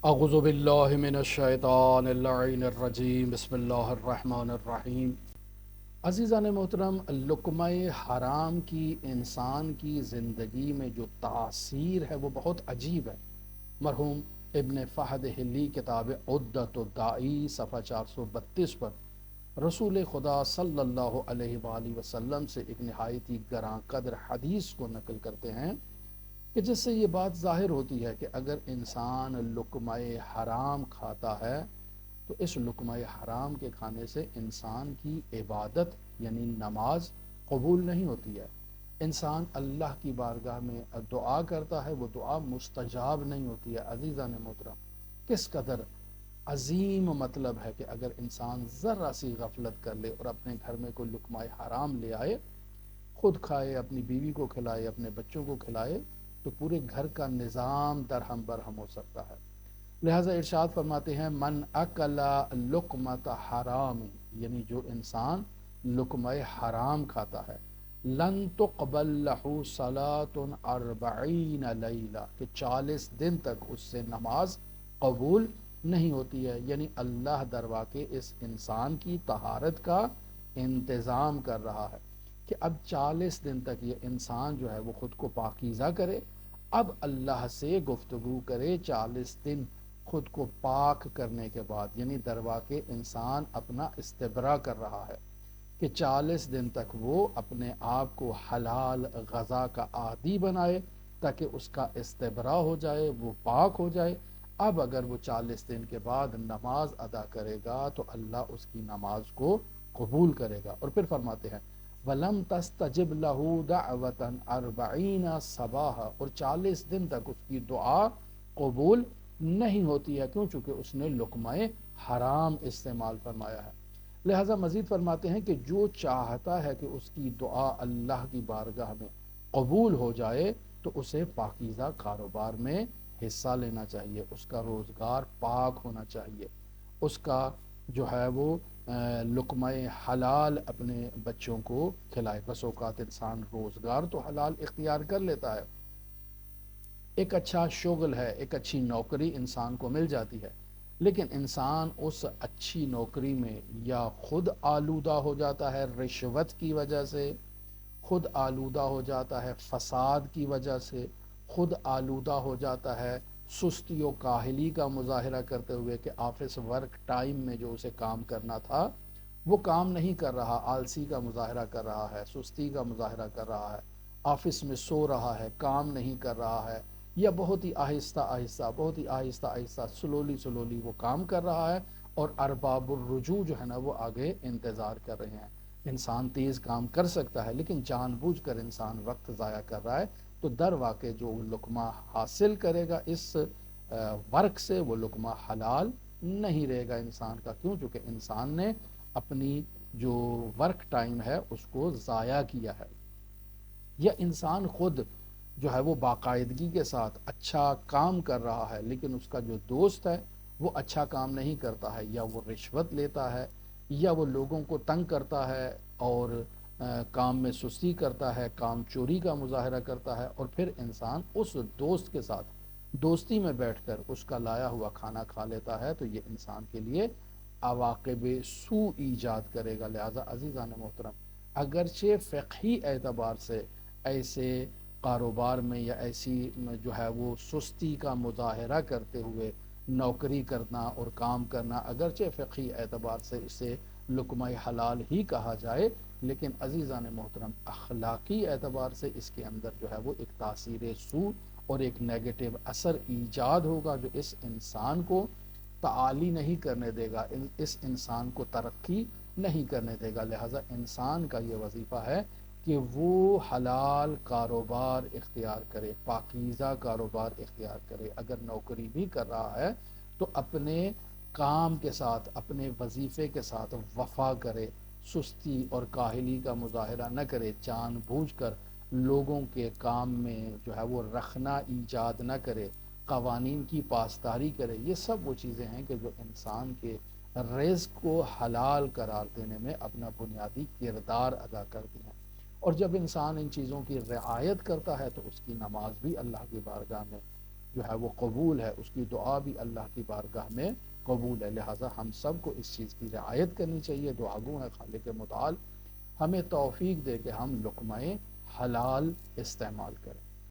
اعوذ باللہ من الشیطان اللعین الرجیم بسم اللہ الرحمن الرحیم۔ عزیزان محترم، لقمہ حرام کی انسان کی زندگی میں جو تاثیر ہے وہ بہت عجیب ہے۔ مرحوم ابن فہد حلی کتاب عدۃ الداعی صفحہ 432 پر رسول خدا صلی اللہ علیہ وآلہ وسلم سے ایک نہایت ہی گراں قدر حدیث کو نقل کرتے ہیں کہ جس سے یہ بات ظاہر ہوتی ہے کہ اگر انسان لقمہ حرام کھاتا ہے تو اس لقمہ حرام کے کھانے سے انسان کی عبادت یعنی نماز قبول نہیں ہوتی ہے۔ انسان اللہ کی بارگاہ میں دعا کرتا ہے، وہ دعا مستجاب نہیں ہوتی ہے۔ عزیزان محترم، کس قدر عظیم مطلب ہے کہ اگر انسان ذرا سی غفلت کر لے اور اپنے گھر میں کوئی لقمہ حرام لے آئے، خود کھائے، اپنی بیوی کو کھلائے، اپنے بچوں کو کھلائے، تو پورے گھر کا نظام درہم برہم ہو سکتا ہے۔ لہٰذا ارشاد فرماتے ہیں من اکل لقمۃ حرام، یعنی جو انسان لقمہ حرام کھاتا ہے، لن تقبل لہ صلاۃ 40 لیلہ، کہ 40 دن تک اس سے نماز قبول نہیں ہوتی ہے۔ یعنی اللہ دروا کے اس انسان کی طہارت کا انتظام کر رہا ہے کہ اب 40 دن تک یہ انسان جو ہے وہ خود کو پاکیزہ کرے، اب اللہ سے گفتگو کرے 40 دن خود کو پاک کرنے کے بعد، یعنی دروا کے انسان اپنا استبراء کر رہا ہے کہ 40 دن تک وہ اپنے آپ کو حلال غذا کا عادی بنائے تاکہ اس کا استبراء ہو جائے، وہ پاک ہو جائے۔ اب اگر وہ 40 دن کے بعد نماز ادا کرے گا تو اللہ اس کی نماز کو قبول کرے گا۔ اور پھر فرماتے ہیں وَلَمْ تَسْتَجِبْ لَهُ دَعْوَةً 40 صباحا، اور 40 دن تک اس کی دعا قبول نہیں ہوتی ہے، کیوں؟ چونکہ اس نے لقمہ حرام استعمال فرمایا ہے۔ لہٰذا مزید فرماتے ہیں کہ جو چاہتا ہے کہ اس کی دعا اللہ کی بارگاہ میں قبول ہو جائے تو اسے پاکیزہ کاروبار میں حصہ لینا چاہیے، اس کا روزگار پاک ہونا چاہیے، اس کا جو ہے وہ لقمہ حلال اپنے بچوں کو کھلائے۔ بس اوقات انسان روزگار تو حلال اختیار کر لیتا ہے، ایک اچھا شغل ہے، ایک اچھی نوکری انسان کو مل جاتی ہے، لیکن انسان اس اچھی نوکری میں یا خود آلودہ ہو جاتا ہے رشوت کی وجہ سے، خود آلودہ ہو جاتا ہے فساد کی وجہ سے، خود آلودہ ہو جاتا ہے سستی و کاہلی کا مظاہرہ کرتے ہوئے کہ آفس ورک ٹائم میں جو اسے کام کرنا تھا وہ کام نہیں کر رہا، آلسی کا مظاہرہ کر رہا ہے، سستی کا مظاہرہ کر رہا ہے، آفس میں سو رہا ہے، کام نہیں کر رہا ہے، یا بہت ہی آہستہ آہستہ سلولی سلولی وہ کام کر رہا ہے، اور ارباب الرجوع جو ہے نا وہ آگے انتظار کر رہے ہیں۔ انسان تیز کام کر سکتا ہے لیکن جان بوجھ کر انسان وقت ضائع کر رہا ہے، تو در واقع جو لقمہ حاصل کرے گا اس ورک سے، وہ لقمہ حلال نہیں رہے گا انسان کا، کیوں؟ چونکہ انسان نے اپنی جو ورک ٹائم ہے اس کو ضائع کیا ہے۔ یا انسان خود جو ہے وہ باقاعدگی کے ساتھ اچھا کام کر رہا ہے لیکن اس کا جو دوست ہے وہ اچھا کام نہیں کرتا ہے، یا وہ رشوت لیتا ہے، یا وہ لوگوں کو تنگ کرتا ہے اور کام میں سستی کرتا ہے، کام چوری کا مظاہرہ کرتا ہے، اور پھر انسان اس دوست کے ساتھ دوستی میں بیٹھ کر اس کا لایا ہوا کھانا کھا لیتا ہے، تو یہ انسان کے لیے عواقب سوء ایجاد کرے گا۔ لہذا عزیزان محترم، اگرچہ فقہی اعتبار سے ایسے کاروبار میں یا ایسی جو ہے وہ سستی کا مظاہرہ کرتے ہوئے نوکری کرنا اور کام کرنا، اگرچہ فقہی اعتبار سے اسے لقمہ حلال ہی کہا جائے، لیکن عزیزان محترم اخلاقی اعتبار سے اس کے اندر جو ہے وہ ایک تاثیر سوء اور ایک نیگیٹو اثر ایجاد ہوگا جو اس انسان کو تعالی نہیں کرنے دے گا، اس انسان کو ترقی نہیں کرنے دے گا۔ لہٰذا انسان کا یہ وظیفہ ہے کہ وہ حلال کاروبار اختیار کرے، پاکیزہ کاروبار اختیار کرے۔ اگر نوکری بھی کر رہا ہے تو اپنے کام کے ساتھ، اپنے وظیفے کے ساتھ وفا کرے، سستی اور کاہلی کا مظاہرہ نہ کرے، جان بوجھ کر لوگوں کے کام میں جو ہے وہ رخنا ایجاد نہ کرے، قوانین کی پاسداری کرے۔ یہ سب وہ چیزیں ہیں کہ جو انسان کے رزق کو حلال قرار دینے میں اپنا بنیادی کردار ادا کرتی ہیں۔ اور جب انسان ان چیزوں کی رعایت کرتا ہے تو اس کی نماز بھی اللہ کی بارگاہ میں جو ہے وہ قبول ہے، اس کی دعا بھی اللہ کی بارگاہ میں قبول ہے۔ لہٰذا ہم سب کو اس چیز کی رعایت کرنی چاہیے۔ دعا گو ہے خالق متعال ہمیں توفیق دے کہ ہم لقمہ حلال استعمال کریں۔